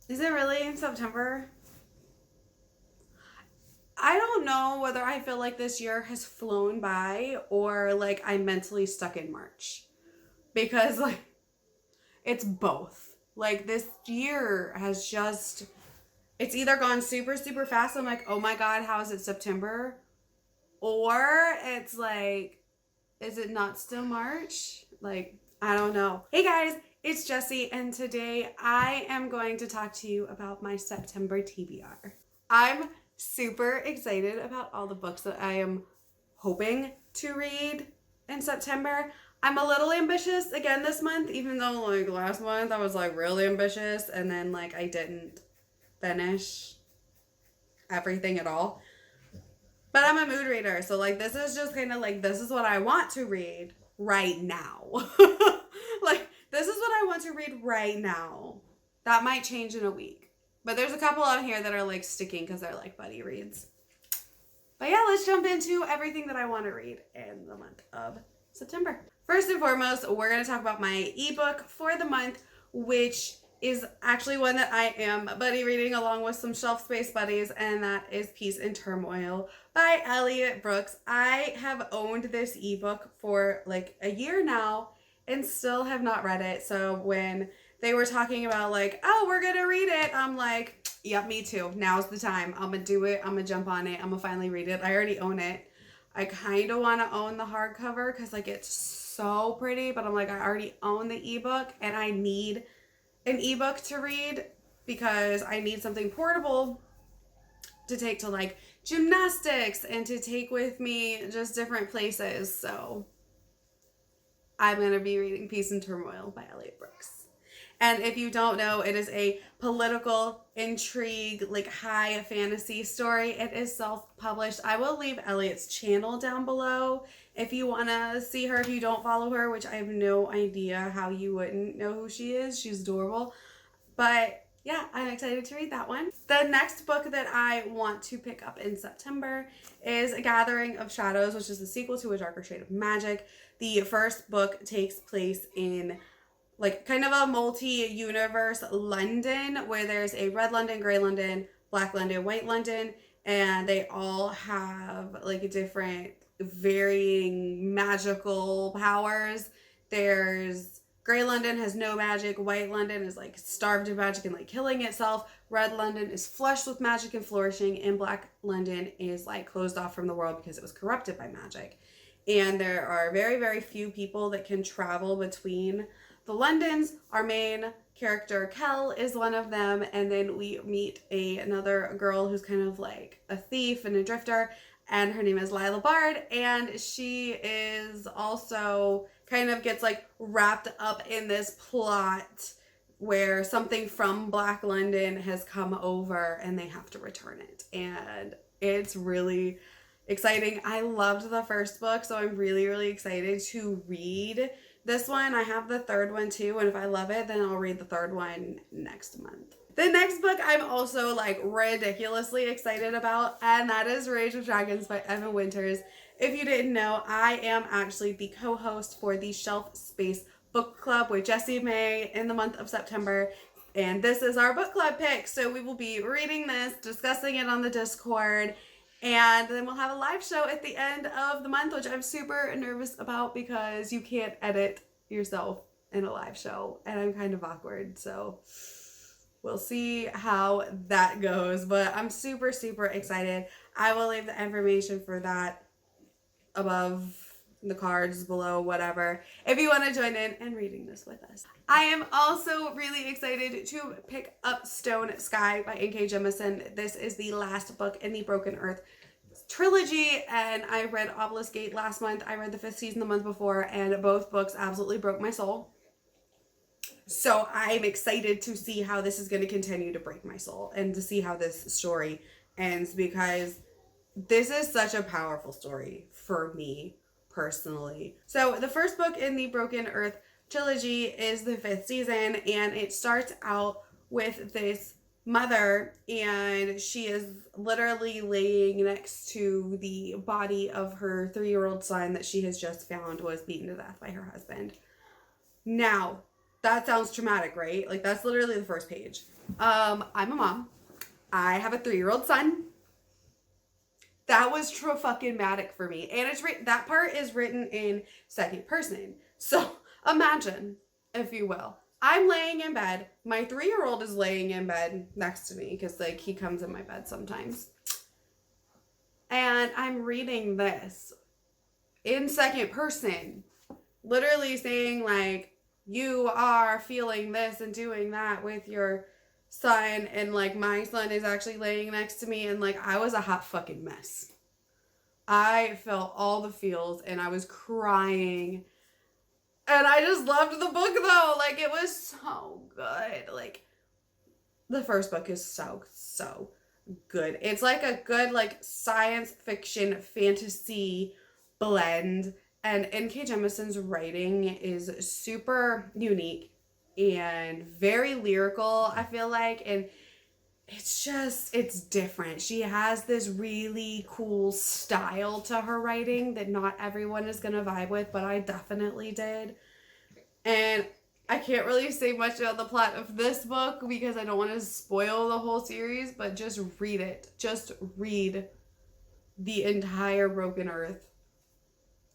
Is it really in September? I don't know whether I feel like this year has flown by or like I'm mentally stuck in March. Because like it's both. Like this year has just it's either gone super super fast. I'm like, "Oh my god, how is it September?" Or it's like, is it not still March? Like, I don't know. Hey guys, it's Jessie, and today I am going to talk to you about my September TBR. I'm super excited about all the books that I am hoping to read in September. I'm a little ambitious again this month, even though like last month I was like really ambitious and then like I didn't finish everything at all. But I'm a mood reader, so like this is just kind of like this is what I want to read right now. Like this is what I want to read right now. That might change in a week. But there's a couple on here that are like sticking because they're like buddy reads. But yeah, let's jump into everything that I want to read in the month of September. First and foremost, we're going to talk about my ebook for the month, which is actually one that I am buddy reading along with some shelf space buddies, and that is Peace and Turmoil by Elliot Brooks. I have owned this ebook for like a year now and still have not read it. So when they were talking about like, oh, we're going to read it, I'm like, yep, me too. Now's the time. I'm going to do it. I'm going to jump on it. I'm going to finally read it. I already own it. I kind of want to own the hardcover because like it's so pretty, but I'm like, I already own the ebook and I need an ebook to read because I need something portable to take to like gymnastics and to take with me just different places. So I'm going to be reading Peace and Turmoil by Elliot Brooks. And if you don't know, it is a political intrigue, like high fantasy story. It is self-published. I will leave Elliot's channel down below if you want to see her, if you don't follow her, which I have no idea how you wouldn't know who she is. She's adorable. But yeah, I'm excited to read that one. The next book that I want to pick up in September is A Gathering of Shadows, which is the sequel to A Darker Shade of Magic. The first book takes place in like kind of a multi-universe London where there's a red London, gray London, black London, white London, and they all have like different varying magical powers. There's gray London has no magic, white London is like starved of magic and like killing itself, red London is flushed with magic and flourishing, and black London is like closed off from the world because it was corrupted by magic. And there are very, very few people that can travel between the Londons. Our main character, Kel, is one of them. And then we meet another girl who's kind of like a thief and a drifter. And her name is Lila Bard. And she is also kind of gets like wrapped up in this plot where something from Black London has come over and they have to return it. And it's really exciting. I loved the first book, so I'm really, really excited to read this one. I have the third one too, and if I love it, then I'll read the third one next month. The next book I'm also like ridiculously excited about, and that is Rage of Dragons by Evan Winters. If you didn't know, I am actually the co-host for the Shelf Space Book Club with Jessie May in the month of September. And this is our book club pick. So we will be reading this, discussing it on the Discord, and then we'll have a live show at the end of the month, which I'm super nervous about because you can't edit yourself in a live show. And I'm kind of awkward. So we'll see how that goes. But I'm super, super excited. I will leave the information for that above the cards, below, whatever, if you want to join in and reading this with us. I am also really excited to pick up Stone Sky by N.K. Jemisin. This is the last book in the Broken Earth trilogy, and I read Obelisk Gate last month. I read the 5th season the month before, and both books absolutely broke my soul. So I'm excited to see how this is going to continue to break my soul and to see how this story ends, because this is such a powerful story for me personally. So the first book in the Broken Earth trilogy is the 5th season, and it starts out with this mother, and she is literally laying next to the body of her 3-year-old son that she has just found was beaten to death by her husband. Now, That sounds traumatic, right? Like, that's literally the first page. I'm a mom. I have a 3-year-old son. That was fucking-matic for me. And that part is written in second person. So imagine, if you will, I'm laying in bed. My 3-year-old is laying in bed next to me because, like, he comes in my bed sometimes. And I'm reading this in second person, literally saying, like, you are feeling this and doing that with your son, and like my son is actually laying next to me, and like I was a hot fucking mess. I felt all the feels and I was crying. And I just loved the book though. Like, it was so good. Like, the first book is so good. It's like a good like science fiction fantasy blend. And N.K. Jemison's writing is super unique and very lyrical, I feel like. And it's different. She has this really cool style to her writing that not everyone is going to vibe with, but I definitely did. And I can't really say much about the plot of this book because I don't want to spoil the whole series, but just read it. Just read the entire Broken Earth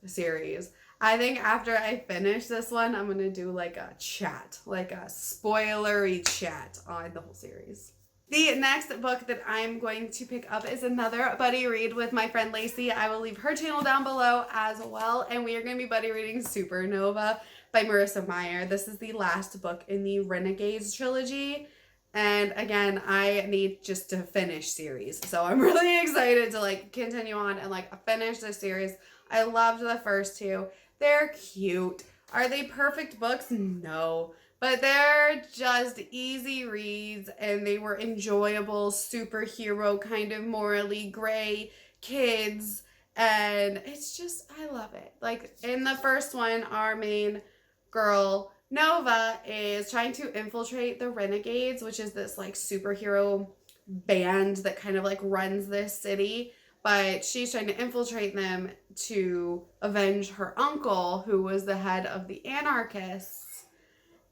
series. I think after I finish this one, I'm going to do like a chat, like a spoilery chat on the whole series. The next book that I'm going to pick up is another buddy read with my friend Lacey. I will leave her channel down below as well. And we are going to be buddy reading Supernova by Marissa Meyer. This is the last book in the Renegades trilogy. And again, I need just to finish series. So I'm really excited to like continue on and like finish this series. I loved the first two. They're cute. Are they perfect books? No. But they're just easy reads and they were enjoyable, superhero kind of morally gray kids. And it's just, I love it. Like in the first one, our main girl, Nova, is trying to infiltrate the Renegades, which is this like superhero band that kind of like runs this city. But she's trying to infiltrate them to avenge her uncle, who was the head of the anarchists.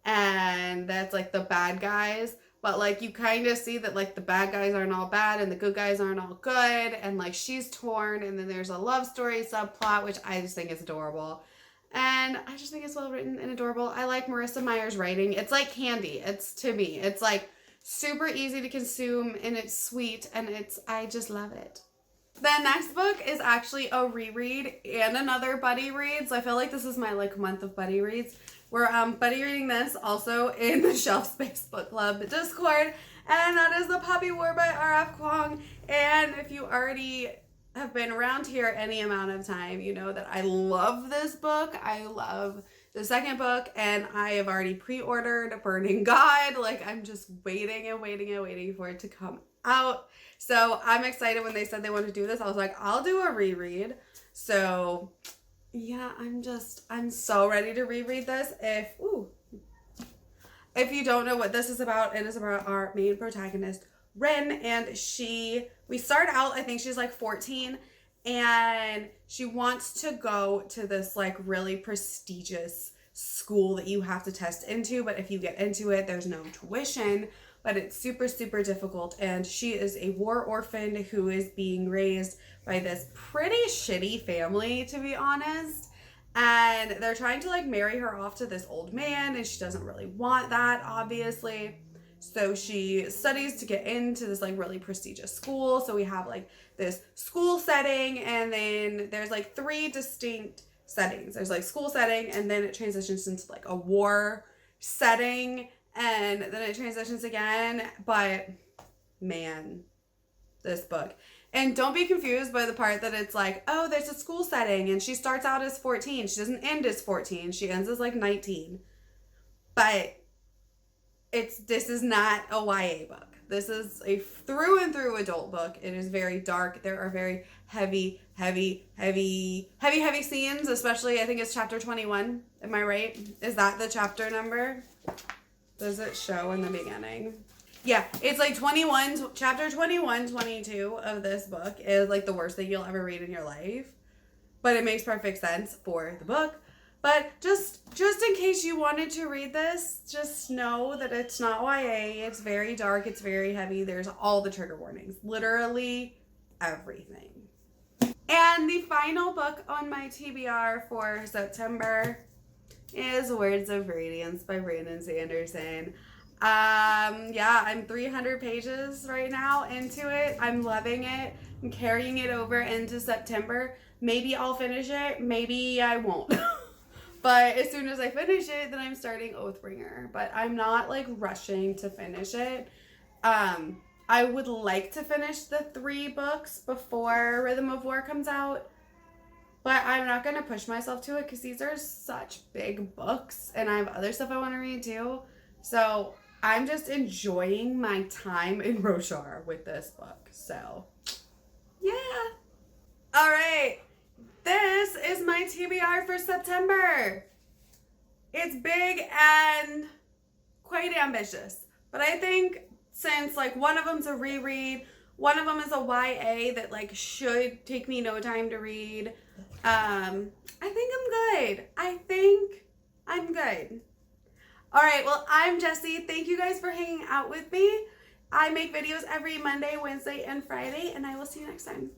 And that's like the bad guys. But like you kind of see that like the bad guys aren't all bad and the good guys aren't all good. And like she's torn. And then there's a love story subplot, which I just think is adorable. And I just think it's well written and adorable. I like Marissa Meyer's writing. It's like candy. To me, it's like super easy to consume and it's sweet and I just love it. The next book is actually a reread and another buddy read. So I feel like this is my like month of buddy reads. We're buddy reading this also in the Shelf Space Book Club Discord. And that is The Poppy War by R.F. Kuang. And if you already have been around here any amount of time, you know that I love this book. I love the second book. And I have already pre-ordered Burning God. Like I'm just waiting and waiting and waiting for it to come out. So I'm excited when they said they want to do this. I was like, I'll do a reread. So yeah, I'm so ready to reread this. If you don't know what this is about, it is about our main protagonist, Rin, and we start out, I think she's like 14, and she wants to go to this like really prestigious school that you have to test into, but if you get into it, there's no tuition. But it's super, super difficult. And she is a war orphan who is being raised by this pretty shitty family, to be honest. And they're trying to like marry her off to this old man. And she doesn't really want that, obviously. So she studies to get into this like really prestigious school. So we have like this school setting. And then there's like 3 distinct settings. There's like school setting. And then it transitions into like a war setting. And then it transitions again, but man, this book. And don't be confused by the part that it's like, oh, there's a school setting and she starts out as 14. She doesn't end as 14. She ends as like 19. But this is not a YA book. This is a through and through adult book. It is very dark. There are very heavy scenes, especially I think it's chapter 21. Am I right? Is that the chapter number? Does it show in the beginning? Yeah, it's like 21, chapter 21, 22 of this book is like the worst thing you'll ever read in your life. But it makes perfect sense for the book. But just in case you wanted to read this, just know that it's not YA. It's very dark. It's very heavy. There's all the trigger warnings. Literally everything. And the final book on my TBR for September is Words of Radiance by Brandon Sanderson. Yeah, I'm 300 pages right now into it. I'm loving it. I'm carrying it over into September. Maybe I'll finish it. Maybe I won't. But as soon as I finish it, then I'm starting Oathbringer. But I'm not like rushing to finish it. I would like to finish the 3 books before Rhythm of War comes out. But I'm not going to push myself to it because these are such big books. And I have other stuff I want to read too. So I'm just enjoying my time in Roshar with this book. So, yeah. All right. This is my TBR for September. It's big and quite ambitious. But I think since like one of them's a reread, one of them is a YA that like should take me no time to read. I think I'm good. I think I'm good. All right, well, I'm Jessie. Thank you guys for hanging out with me. I make videos every Monday, Wednesday, and Friday, and I will see you next time.